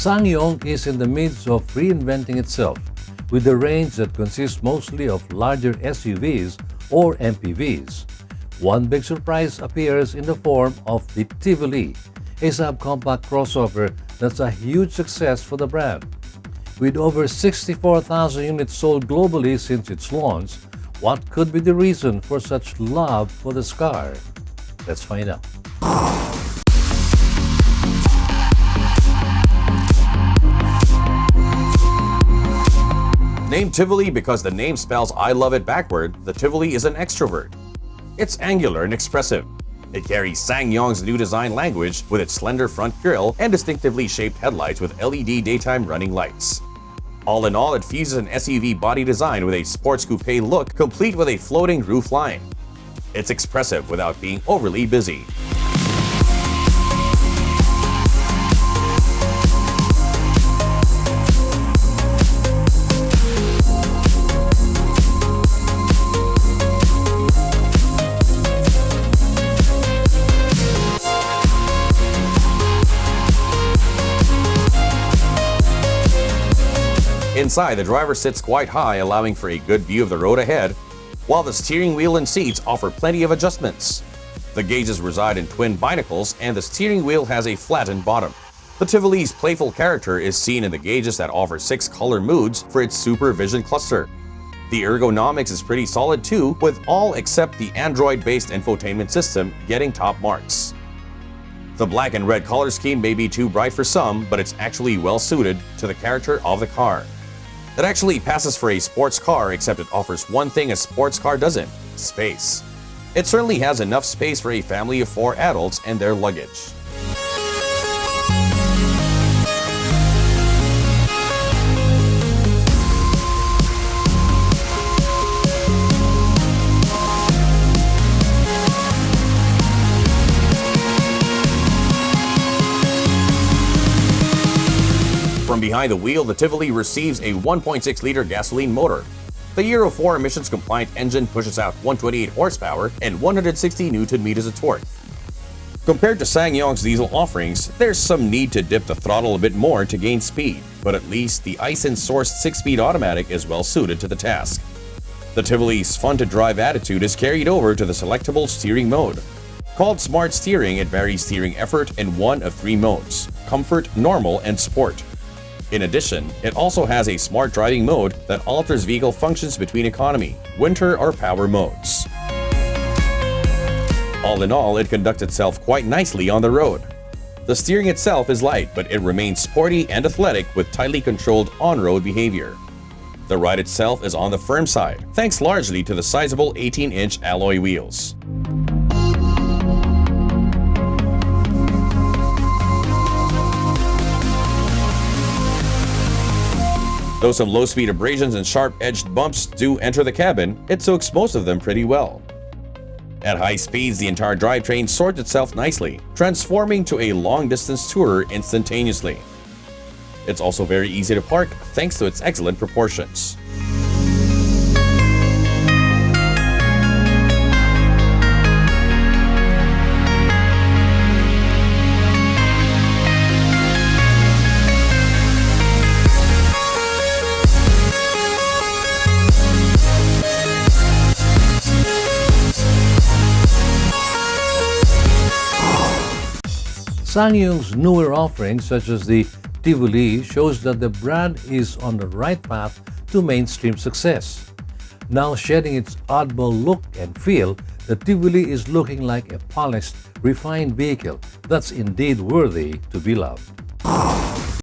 Ssangyong is in the midst of reinventing itself with a range that consists mostly of larger SUVs or MPVs. One big surprise appears in the form of the Tivoli, a subcompact crossover that's a huge success for the brand. With over 64,000 units sold globally since its launch, what could be the reason for such love for this car? Let's find out. Named Tivoli because the name spells I love it backward, the Tivoli is an extrovert. It's angular and expressive. It carries Ssangyong's new design language with its slender front grille and distinctively shaped headlights with LED daytime running lights. All in all, it fuses an SUV body design with a sports coupe look, complete with a floating roof line. It's expressive without being overly busy. Inside, the driver sits quite high, allowing for a good view of the road ahead, while the steering wheel and seats offer plenty of adjustments. The gauges reside in twin binnacles, and the steering wheel has a flattened bottom. The Tivoli's playful character is seen in the gauges that offer 6 color moods for its supervision cluster. The ergonomics is pretty solid too, with all except the Android-based infotainment system getting top marks. The black and red color scheme may be too bright for some, but it's actually well suited to the character of the car. It actually passes for a sports car, except it offers one thing a sports car doesn't: space. It certainly has enough space for a family of 4 adults and their luggage. From behind the wheel, the Tivoli receives a 1.6-liter gasoline motor. The Euro 4 emissions-compliant engine pushes out 128 horsepower and 160 Nm of torque. Compared to Ssangyong's diesel offerings, there's some need to dip the throttle a bit more to gain speed, but at least the Aisin-sourced 6-speed automatic is well suited to the task. The Tivoli's fun-to-drive attitude is carried over to the selectable steering mode. Called Smart Steering, it varies steering effort in one of 3 modes: Comfort, Normal, and Sport. In addition, it also has a smart driving mode that alters vehicle functions between economy, winter, or power modes. All in all, it conducts itself quite nicely on the road. The steering itself is light, but it remains sporty and athletic with tightly controlled on-road behavior. The ride itself is on the firm side, thanks largely to the sizable 18-inch alloy wheels. Though some low-speed abrasions and sharp-edged bumps do enter the cabin, it soaks most of them pretty well. At high speeds, the entire drivetrain sorts itself nicely, transforming to a long-distance tourer instantaneously. It's also very easy to park thanks to its excellent proportions. Ssangyong's newer offerings, such as the Tivoli, shows that the brand is on the right path to mainstream success. Now shedding its oddball look and feel, the Tivoli is looking like a polished, refined vehicle that's indeed worthy to be loved.